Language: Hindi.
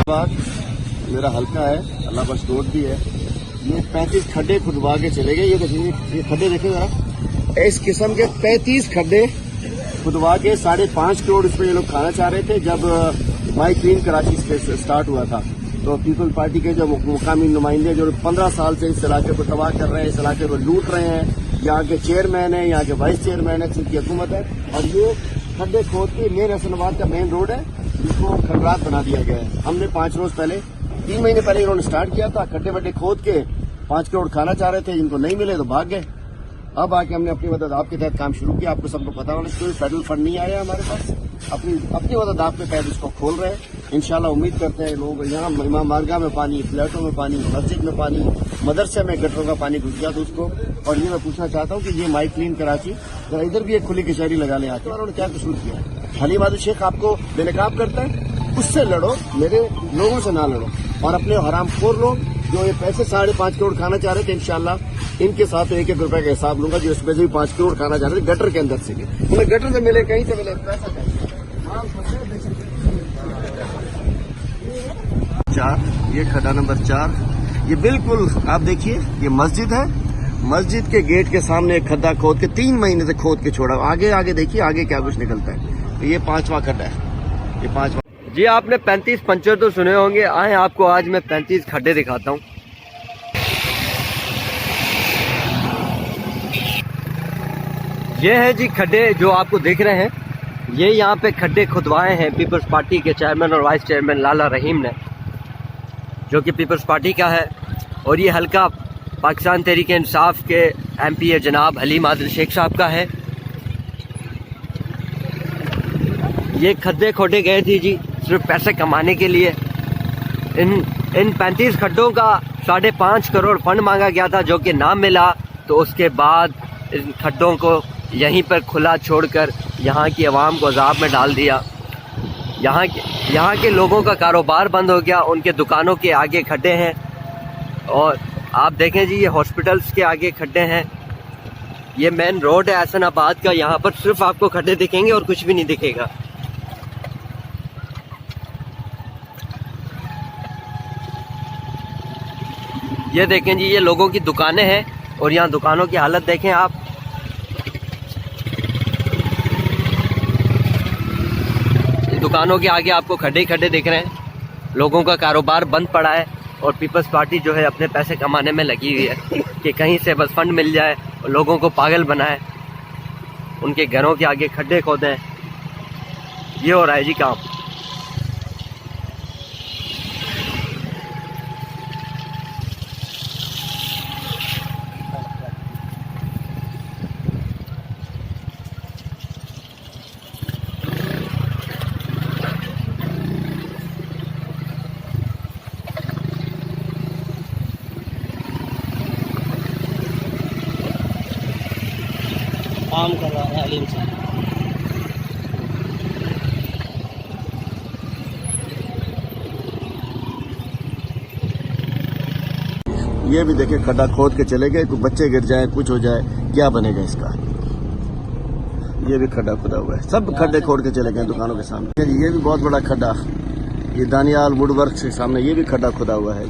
बाद मेरा हल्का है, अल्लाह बस रोड भी है। ये 35 खड्डे खुदवा के चले गए। ये देखिए, ये खड्डे देखे जरा, इस किस्म के 35 खड्डे खुदवा के 5.5 करोड़ इसमें ये लोग खाना चाह रहे थे। जब माई क्लीन कराची से स्टार्ट हुआ था तो पीपल पार्टी के जो मुकामी नुमाइंदे जो 15 साल से इस इलाके को तबाह कर रहे हैं, इस इलाके को लूट रहे हैं, यहाँ के चेयरमैन है, यहाँ के वाइस चेयरमैन है, सिंध की हुकूमत है। और ये खड्डे खोद के मेन हसनाबाद का मेन रोड है, जिसको खंडरात बना दिया गया है। हमने 5 रोज पहले 3 महीने पहले इन्होंने स्टार्ट किया था। खड्डे वड्डे खोद के 5 करोड़ खाना चाह रहे थे, जिनको नहीं मिले तो भाग गए। अब आके हमने अपनी मदद आपके तहत काम शुरू किया। आपको सबको पता होना चाहिए, फेडरल फंड नहीं आया हमारे पास। अपनी मदद आपके तहत इसको खोल रहे हैं। इंशाल्लाह उम्मीद करते हैं लोग यहाँ इमाम बारगाह में पानी, फ्लैटों में पानी, मस्जिद में पानी, मदरसे में गटरों का पानी घुस गया तो उसको। और ये मैं पूछना चाहता हूँ कि ये माई क्लीन कराची जरा इधर भी एक खुली कचहरी लगा ले आके। उन्होंने क्या कसूर किया? हलीम आदिल शेख आपको बेनकाब करता है, उससे लड़ो, मेरे लोगों से ना लड़ो। और अपने हरामखोर लोग जो ये पैसे 5.5 करोड़ खाना चाह रहे थे, इंशाल्लाह इनके साथ 1-1 रुपए का हिसाब लूंगा। जो इसमें से भी 5 करोड़ खाना चाह रहे थे गटर के अंदर से भी, उन्हें गटर से मिले, कहीं से मिले, पैसा चाहिए। 4, ये खड्डा नंबर 4, ये बिल्कुल आप देखिए, ये मस्जिद है। मस्जिद के गेट के सामने एक खड्डा खोद के 3 महीने से खोद के छोड़ा। आगे देखिए, आगे क्या कुछ निकलता है। तो ये 5वां खड्डा है, ये 5वां। जी आपने 35 पंचर तो सुने होंगे, आए आपको आज मैं 35 खड्डे दिखाता हूँ। ये है जी खड्डे जो आपको दिख रहे हैं। ये यहाँ पे खड्डे खुदवाए हैं पीपल्स पार्टी के चेयरमैन और वाइस चेयरमैन लाला रहीम ने, जो कि पीपल्स पार्टी का है। और ये हल्का पाकिस्तान तहरीक इंसाफ के MP है जनाब हलीम आदिल शेख साहब का है। ये खड्डे खोदे गए थे जी सिर्फ पैसे कमाने के लिए। इन 35 खड्डों का 5.5 करोड़ फंड मांगा गया था, जो कि ना मिला। तो उसके बाद इन खड्डों को यहीं पर खुला छोड़कर यहाँ की आवाम को अजाब में डाल दिया। यहाँ के लोगों का कारोबार बंद हो गया। उनके दुकानों के आगे खड्डे हैं। और आप देखें जी, ये हॉस्पिटल्स के आगे खड्डे हैं। ये मेन रोड है एहसनाबाद का, यहाँ पर सिर्फ आपको खड्डे दिखेंगे और कुछ भी नहीं दिखेगा। ये देखें जी, ये लोगों की दुकानें हैं और यहाँ दुकानों की हालत देखें आप। दुकानों के आगे आपको खड्डे दिख रहे हैं। लोगों का कारोबार बंद पड़ा है और पीपल्स पार्टी जो है अपने पैसे कमाने में लगी हुई है कि कहीं से बस फंड मिल जाए और लोगों को पागल बनाए, उनके घरों के आगे खड्डे खोदें। ये हो रहा है जी काम। काम कर रहा है हलीम से। ये भी देखिए, खड्डा खोद के चले गए। कुछ बच्चे गिर जाए, कुछ हो जाए, क्या बनेगा इसका? ये भी खड्डा खुदा हुआ है, सब खड्डे खोद के चले गए दुकानों के सामने। ये भी बहुत बड़ा खड्डा, ये दानियाल वुडवर्क के सामने ये भी खड्डा खुदा हुआ है।